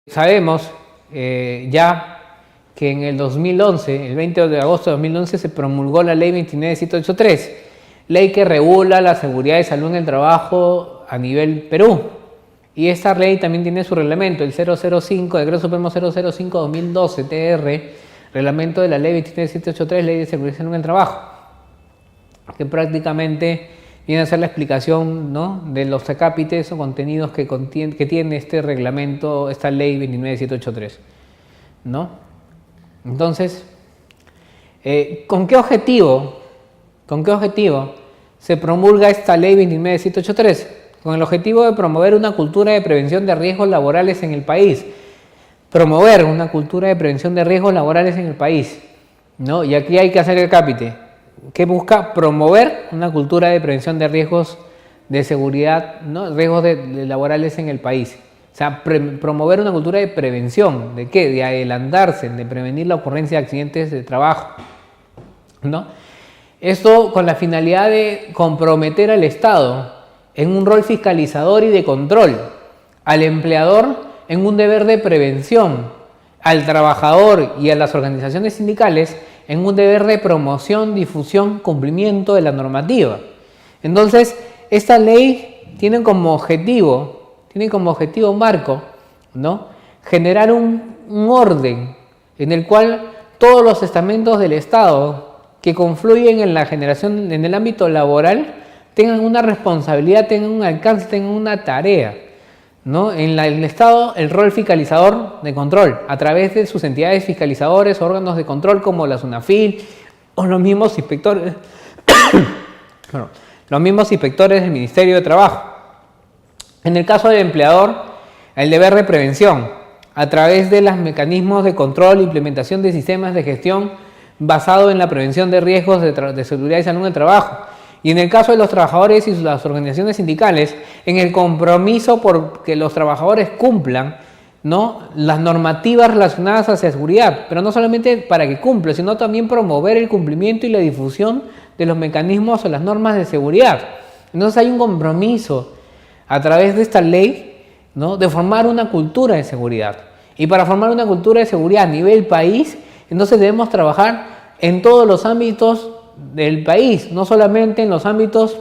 Sabemos ya que en el 2011, el 20 de agosto de 2011, se promulgó la ley 29783, ley que regula la seguridad y salud en el trabajo a nivel Perú. Y esta ley también tiene su reglamento, el 005, Decreto Supremo 005-2012, TR, reglamento de la ley 29783, ley de seguridad y salud en el trabajo, que prácticamente viene a ser la explicación, ¿no?, de los acápites o contenidos que tiene este reglamento, esta ley 29783, ¿no? Entonces, ¿con qué objetivo se promulga esta ley 29783? Con el objetivo de promover una cultura de prevención de riesgos laborales en el país. Promover una cultura de prevención de riesgos laborales en el país, ¿no? Y aquí hay que hacer el acápite. ¿Qué busca? Promover una cultura de prevención de riesgos de seguridad, ¿no?, riesgos laborales en el país. O sea, promover una cultura de prevención. ¿De qué? De adelantarse, de prevenir la ocurrencia de accidentes de trabajo, ¿no? Esto con la finalidad de comprometer al Estado en un rol fiscalizador y de control, al empleador en un deber de prevención, al trabajador y a las organizaciones sindicales en un deber de promoción, difusión, cumplimiento de la normativa. Entonces, esta ley tiene como objetivo marco, ¿no?, generar un orden en el cual todos los estamentos del Estado que confluyen en la generación en el ámbito laboral tengan una responsabilidad, tengan un alcance, tengan una tarea, ¿no? En el Estado, el rol fiscalizador de control, a través de sus entidades fiscalizadores, órganos de control como la SUNAFIL o los mismos inspectores, del Ministerio de Trabajo. En el caso del empleador, el deber de prevención, a través de los mecanismos de control e implementación de sistemas de gestión basado en la prevención de riesgos de seguridad y salud en el trabajo. Y en el caso de los trabajadores y las organizaciones sindicales, en el compromiso por que los trabajadores cumplan, ¿no?, las normativas relacionadas hacia seguridad, pero no solamente para que cumplan, sino también promover el cumplimiento y la difusión de los mecanismos o las normas de seguridad. Entonces hay un compromiso a través de esta ley, ¿no?, de formar una cultura de seguridad. Y para formar una cultura de seguridad a nivel país, entonces debemos trabajar en todos los ámbitos del país, no solamente en los ámbitos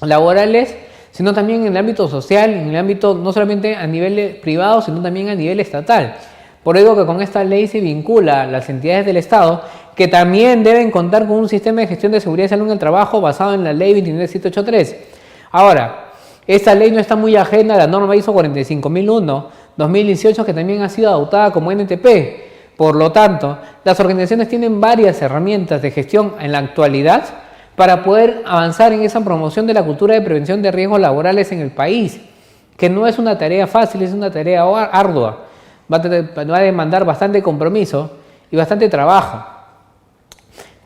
laborales, sino también en el ámbito social, en el ámbito no solamente a nivel privado, sino también a nivel estatal. Por ello que con esta ley se vincula a las entidades del Estado, que también deben contar con un sistema de gestión de seguridad y salud en el trabajo basado en la ley 29783. Ahora, esta ley no está muy ajena a la norma ISO 45001-2018, que también ha sido adoptada como NTP. Por lo tanto, las organizaciones tienen varias herramientas de gestión en la actualidad para poder avanzar en esa promoción de la cultura de prevención de riesgos laborales en el país, que no es una tarea fácil, es una tarea ardua. Va a demandar bastante compromiso y bastante trabajo.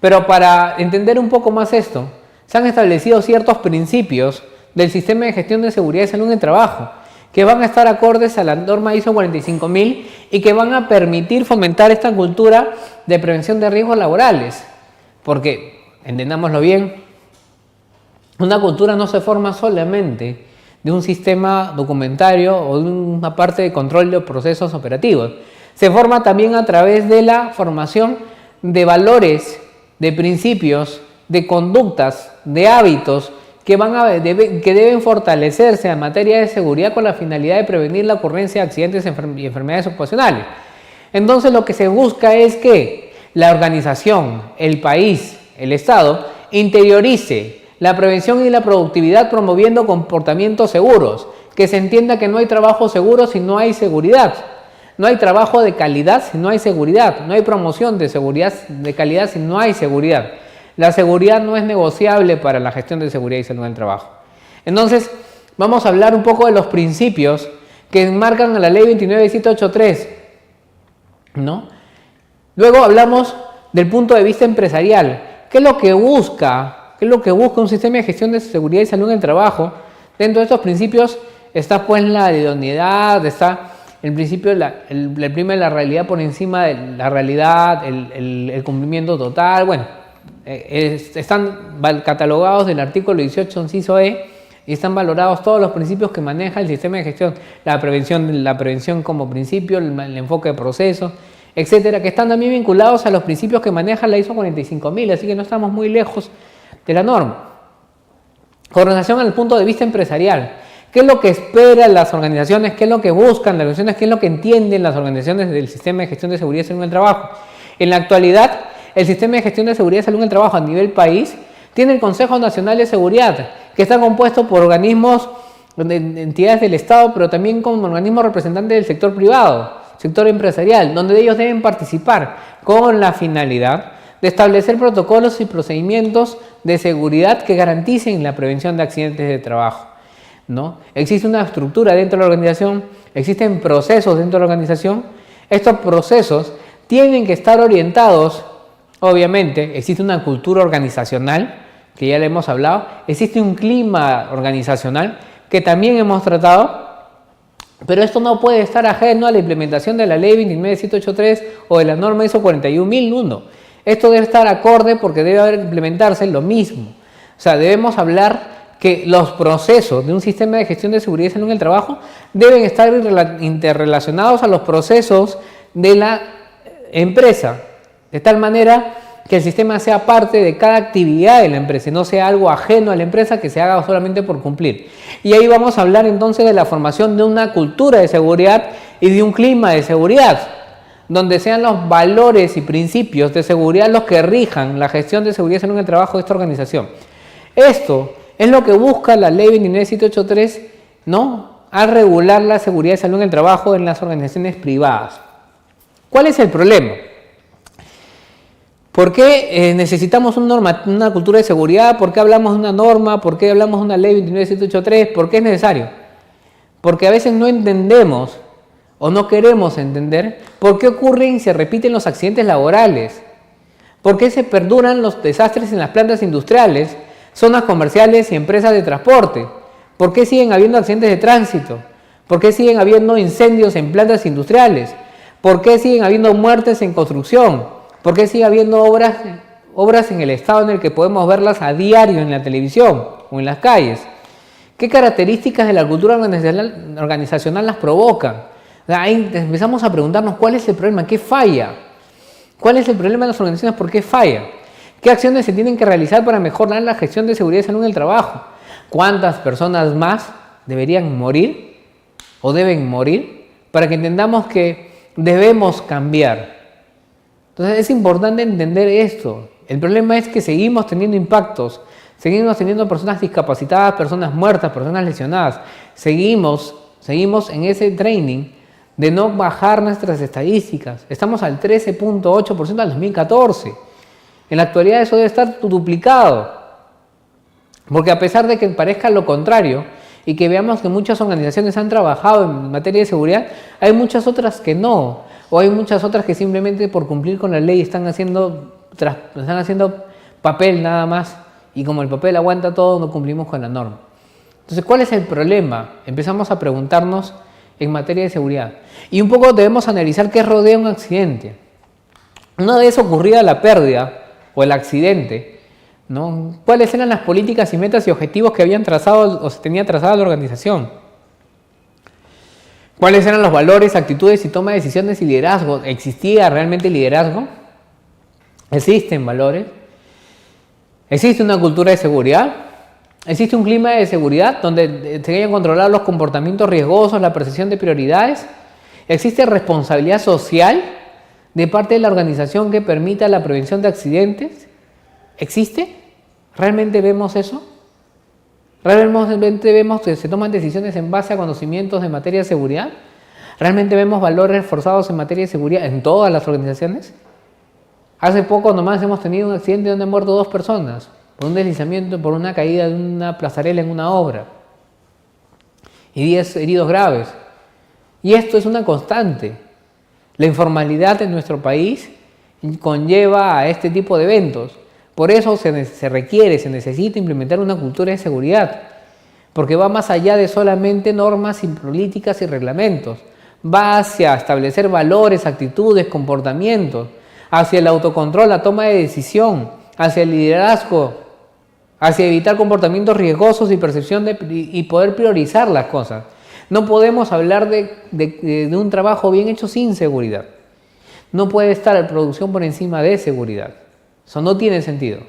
Pero para entender un poco más esto, se han establecido ciertos principios del sistema de gestión de seguridad y salud en el trabajo, que van a estar acordes a la norma ISO 45000 y que van a permitir fomentar esta cultura de prevención de riesgos laborales. Porque, entendámoslo bien, una cultura no se forma solamente de un sistema documentario o de una parte de control de procesos operativos. Se forma también a través de la formación de valores, de principios, de conductas, de hábitos, que deben fortalecerse en materia de seguridad con la finalidad de prevenir la ocurrencia de accidentes y enfermedades ocupacionales. Entonces lo que se busca es que la organización, el país, el Estado, interiorice la prevención y la productividad promoviendo comportamientos seguros, que se entienda que no hay trabajo seguro si no hay seguridad, no hay trabajo de calidad si no hay seguridad, no hay promoción de seguridad de calidad si no hay seguridad. La seguridad no es negociable para la gestión de seguridad y salud en el trabajo. Entonces, vamos a hablar un poco de los principios que enmarcan a la ley 29783, ¿no? Luego hablamos del punto de vista empresarial. ¿Qué es lo que busca un sistema de gestión de seguridad y salud en el trabajo? Dentro de estos principios está pues la idoneidad, está el principio, el prima de la realidad por encima de la realidad, el cumplimiento total, bueno. Están catalogados del artículo 18, inciso E, y están valorados todos los principios que maneja el sistema de gestión, la prevención como principio, el enfoque de procesos, etcétera, que están también vinculados a los principios que maneja la ISO 45000, así que no estamos muy lejos de la norma. Con relación al punto de vista empresarial, ¿qué es lo que esperan las organizaciones? ¿Qué es lo que buscan las organizaciones? ¿Qué es lo que entienden las organizaciones del sistema de gestión de seguridad y salud en el trabajo? En la actualidad, el sistema de gestión de seguridad y salud en el trabajo a nivel país tiene el Consejo Nacional de Seguridad, que está compuesto por organismos, entidades del Estado, pero también con organismos representantes del sector privado, sector empresarial, donde ellos deben participar con la finalidad de establecer protocolos y procedimientos de seguridad que garanticen la prevención de accidentes de trabajo, ¿no? Existe una estructura dentro de la organización, existen procesos dentro de la organización. Estos procesos tienen que estar orientados, obviamente, existe una cultura organizacional, que ya le hemos hablado, existe un clima organizacional que también hemos tratado, pero esto no puede estar ajeno a la implementación de la ley 29783 o de la norma ISO 41001. Esto debe estar acorde porque debe implementarse lo mismo. O sea, debemos hablar que los procesos de un sistema de gestión de seguridad y salud en el trabajo deben estar interrelacionados a los procesos de la empresa, de tal manera que el sistema sea parte de cada actividad de la empresa y no sea algo ajeno a la empresa que se haga solamente por cumplir. Y ahí vamos a hablar entonces de la formación de una cultura de seguridad y de un clima de seguridad, donde sean los valores y principios de seguridad los que rijan la gestión de seguridad y salud en el trabajo de esta organización. Esto es lo que busca la ley 29783, ¿no?, al regular la seguridad y salud en el trabajo en las organizaciones privadas. ¿Cuál es el problema? ¿Por qué necesitamos una cultura de seguridad? ¿Por qué hablamos de una norma? ¿Por qué hablamos de una ley 29783? ¿Por qué es necesario? Porque a veces no entendemos o no queremos entender por qué ocurren y se repiten los accidentes laborales, por qué se perduran los desastres en las plantas industriales, zonas comerciales y empresas de transporte, por qué siguen habiendo accidentes de tránsito, por qué siguen habiendo incendios en plantas industriales, por qué siguen habiendo muertes en construcción, por qué sigue habiendo obras en el estado en el que podemos verlas a diario en la televisión o en las calles. ¿Qué características de la cultura organizacional las provocan? Ahí empezamos a preguntarnos cuál es el problema, qué falla, cuál es el problema de las organizaciones, por qué falla, qué acciones se tienen que realizar para mejorar la gestión de seguridad y salud en el trabajo, cuántas personas más deberían morir o deben morir para que entendamos que debemos cambiar. Entonces es importante entender esto. El problema es que seguimos teniendo impactos, seguimos teniendo personas discapacitadas, personas muertas, personas lesionadas, seguimos en ese training de no bajar nuestras estadísticas. Estamos al 13.8% al 2014. En la actualidad eso debe estar duplicado. Porque a pesar de que parezca lo contrario y que veamos que muchas organizaciones han trabajado en materia de seguridad, hay muchas otras que no. O hay muchas otras que simplemente por cumplir con la ley están haciendo papel nada más. Y como el papel aguanta todo, no cumplimos con la norma. Entonces, ¿cuál es el problema? Empezamos a preguntarnos en materia de seguridad. Y un poco debemos analizar qué rodea un accidente. Una vez ocurrida la pérdida o el accidente, ¿no?, ¿cuáles eran las políticas y metas y objetivos que habían trazado o se tenía trazada la organización? ¿Cuáles eran los valores, actitudes y toma de decisiones y liderazgo? ¿Existía realmente liderazgo? ¿Existen valores? ¿Existe una cultura de seguridad? ¿Existe un clima de seguridad donde se hayan controlado los comportamientos riesgosos, la percepción de prioridades? ¿Existe responsabilidad social de parte de la organización que permita la prevención de accidentes? ¿Existe? ¿Realmente vemos eso? ¿Realmente vemos que se toman decisiones en base a conocimientos de materia de seguridad? ¿Realmente vemos valores reforzados en materia de seguridad en todas las organizaciones? Hace poco nomás hemos tenido un accidente donde han muerto 2 personas por un deslizamiento, por una caída de una plazarela en una obra y 10 heridos graves. Y esto es una constante. La informalidad en nuestro país conlleva a este tipo de eventos. Por eso se necesita implementar una cultura de seguridad, porque va más allá de solamente normas y políticas y reglamentos. Va hacia establecer valores, actitudes, comportamientos, hacia el autocontrol, la toma de decisión, hacia el liderazgo, hacia evitar comportamientos riesgosos y percepción y poder priorizar las cosas. No podemos hablar de un trabajo bien hecho sin seguridad. No puede estar la producción por encima de seguridad. Eso no tiene sentido.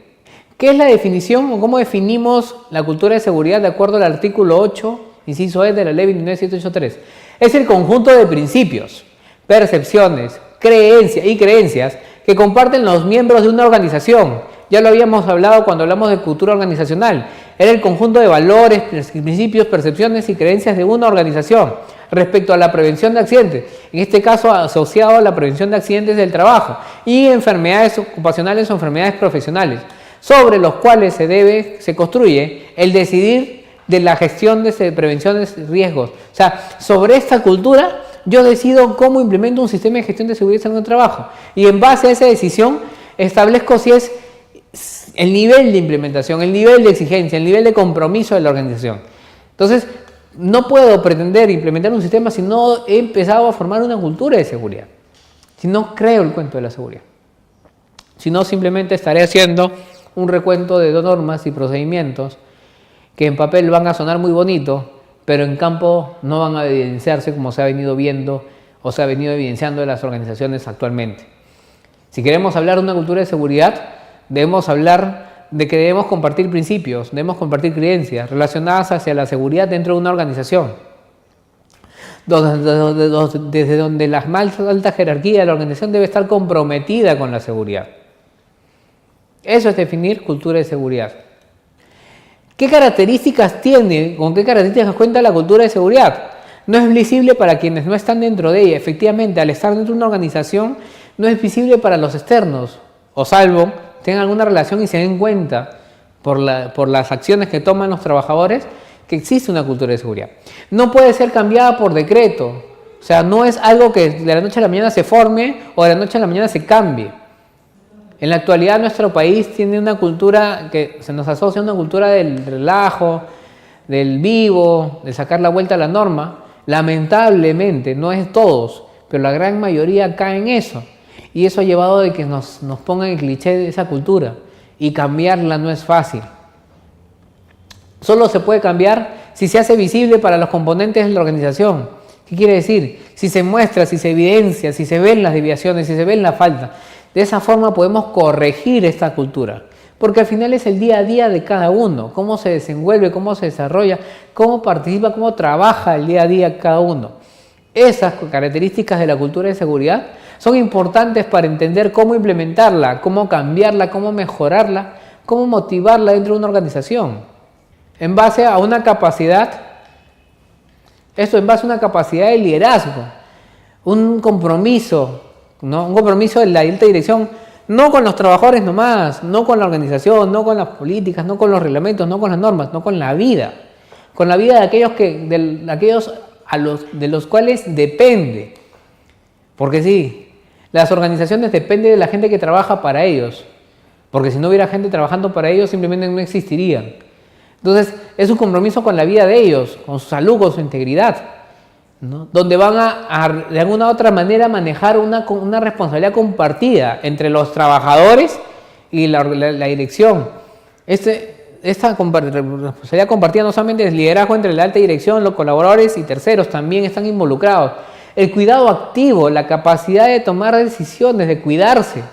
¿Qué es la definición o cómo definimos la cultura de seguridad de acuerdo al artículo 8, inciso E de la ley 29783? Es el conjunto de principios, percepciones, creencias que comparten los miembros de una organización. Ya lo habíamos hablado cuando hablamos de cultura organizacional. Era el conjunto de valores, principios, percepciones y creencias de una organización respecto a la prevención de accidentes, en este caso asociado a la prevención de accidentes del trabajo y enfermedades ocupacionales o enfermedades profesionales, sobre los cuales se construye el decidir de la gestión de prevención de riesgos. O sea, sobre esta cultura yo decido cómo implemento un sistema de gestión de seguridad en el trabajo y en base a esa decisión establezco si es el nivel de implementación, el nivel de exigencia, el nivel de compromiso de la organización. Entonces, no puedo pretender implementar un sistema si no he empezado a formar una cultura de seguridad, si no creo el cuento de la seguridad, si no simplemente estaré haciendo un recuento de normas y procedimientos que en papel van a sonar muy bonito, pero en campo no van a evidenciarse como se ha venido viendo o se ha venido evidenciando en las organizaciones actualmente. Si queremos hablar de una cultura de seguridad, debemos hablar de que debemos compartir principios, debemos compartir creencias relacionadas hacia la seguridad dentro de una organización, desde donde la más alta jerarquía de la organización debe estar comprometida con la seguridad. Eso es definir cultura de seguridad. ¿Qué características tiene, con qué características cuenta la cultura de seguridad? No es visible para quienes no están dentro de ella. Efectivamente, al estar dentro de una organización, no es visible para los externos, o salvo tengan alguna relación y se den cuenta por las acciones que toman los trabajadores que existe una cultura de seguridad. No puede ser cambiada por decreto, o sea, no es algo que de la noche a la mañana se forme o de la noche a la mañana se cambie. En la actualidad nuestro país tiene una cultura que se nos asocia a una cultura del relajo, del vivo, de sacar la vuelta a la norma. Lamentablemente, no es todos, pero la gran mayoría cae en eso. Y eso ha llevado a que nos pongan el cliché de esa cultura y cambiarla no es fácil. Solo se puede cambiar si se hace visible para los componentes de la organización. ¿Qué quiere decir? Si se muestra, si se evidencia, si se ven las desviaciones, si se ven las faltas. De esa forma podemos corregir esta cultura. Porque al final es el día a día de cada uno. Cómo se desenvuelve, cómo se desarrolla, cómo participa, cómo trabaja el día a día cada uno. Esas características de la cultura de seguridad son importantes para entender cómo implementarla, cómo cambiarla, cómo mejorarla, cómo motivarla dentro de una organización. En base a una capacidad, en base a una capacidad de liderazgo, un compromiso, ¿no? Un compromiso de la alta dirección, no con los trabajadores nomás, no con la organización, no con las políticas, no con los reglamentos, no con las normas, no con la vida de aquellos de los cuales depende. Porque sí, las organizaciones dependen de la gente que trabaja para ellos, porque si no hubiera gente trabajando para ellos simplemente no existirían. Entonces es un compromiso con la vida de ellos, con su salud, con su integridad, ¿no? Donde van a de alguna u otra manera manejar una responsabilidad compartida entre los trabajadores y la dirección. Esta responsabilidad compartida no solamente es liderazgo entre la alta dirección, los colaboradores y terceros también están involucrados. El cuidado activo, la capacidad de tomar decisiones, de cuidarse.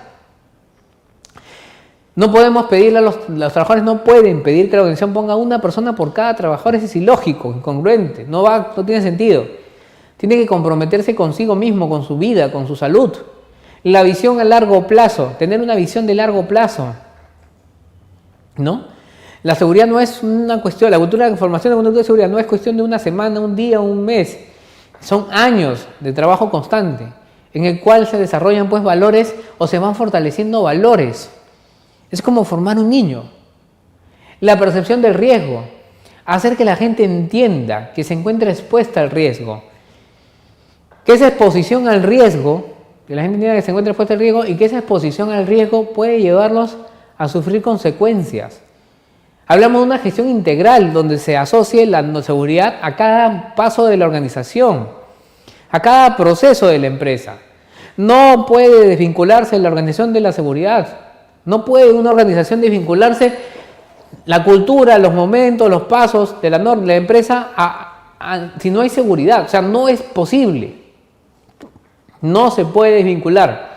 No podemos pedirle a los trabajadores, no pueden pedir que la organización ponga una persona por cada trabajador, eso es ilógico, incongruente, no tiene sentido. Tiene que comprometerse consigo mismo, con su vida, con su salud. La visión a largo plazo, tener una visión de largo plazo, ¿no? La seguridad no es una cuestión, la cultura de formación de una cultura de seguridad no es cuestión de una semana, un día, un mes. Son años de trabajo constante en el cual se desarrollan pues valores o se van fortaleciendo valores. Es como formar un niño. La percepción del riesgo, hacer que la gente entienda que se encuentra expuesta al riesgo, que esa exposición al riesgo, que la gente entienda que se encuentra expuesta al riesgo y que esa exposición al riesgo puede llevarlos a sufrir consecuencias. Hablamos de una gestión integral donde se asocie la seguridad a cada paso de la organización, a cada proceso de la empresa. No puede desvincularse la organización de la seguridad. No puede una organización desvincularse la cultura, los momentos, los pasos de la empresa si no hay seguridad. O sea, no es posible. No se puede desvincular.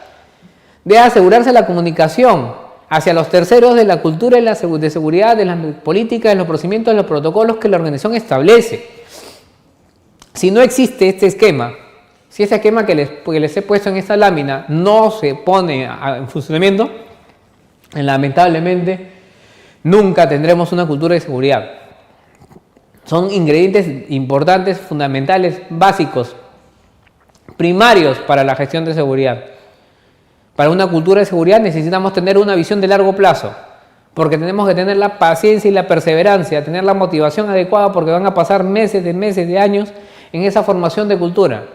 Debe asegurarse la comunicación hacia los terceros de la cultura y de seguridad, de las políticas, de los procedimientos, de los protocolos que la organización establece. Si no existe este esquema, si ese esquema que les he puesto en esta lámina no se pone en funcionamiento, lamentablemente nunca tendremos una cultura de seguridad. Son ingredientes importantes, fundamentales, básicos, primarios para la gestión de seguridad. Para una cultura de seguridad necesitamos tener una visión de largo plazo, porque tenemos que tener la paciencia y la perseverancia, tener la motivación adecuada, porque van a pasar meses de años en esa formación de cultura.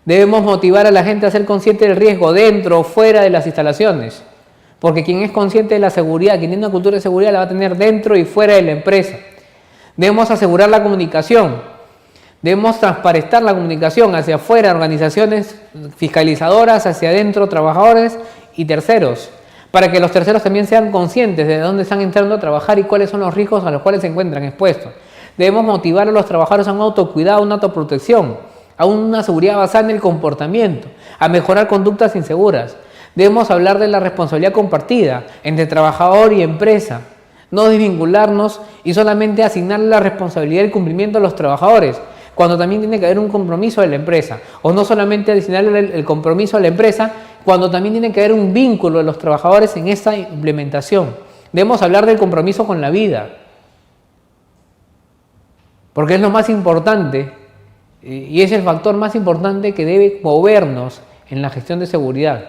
Debemos motivar a la gente a ser consciente del riesgo dentro o fuera de las instalaciones, porque quien es consciente de la seguridad, quien tiene una cultura de seguridad, la va a tener dentro y fuera de la empresa. Debemos asegurar la comunicación, debemos transparentar la comunicación hacia afuera, organizaciones fiscalizadoras, hacia adentro, trabajadores y terceros, para que los terceros también sean conscientes de dónde están entrando a trabajar y cuáles son los riesgos a los cuales se encuentran expuestos. Debemos motivar a los trabajadores a un autocuidado, a una autoprotección, a una seguridad basada en el comportamiento, a mejorar conductas inseguras. Debemos hablar de la responsabilidad compartida entre trabajador y empresa, no desvincularnos y solamente asignar la responsabilidad y el cumplimiento a los trabajadores, cuando también tiene que haber un compromiso de la empresa, o no solamente asignarle el compromiso a la empresa, cuando también tiene que haber un vínculo de los trabajadores en esta implementación. Debemos hablar del compromiso con la vida, porque es lo más importante y es el factor más importante que debe movernos en la gestión de seguridad.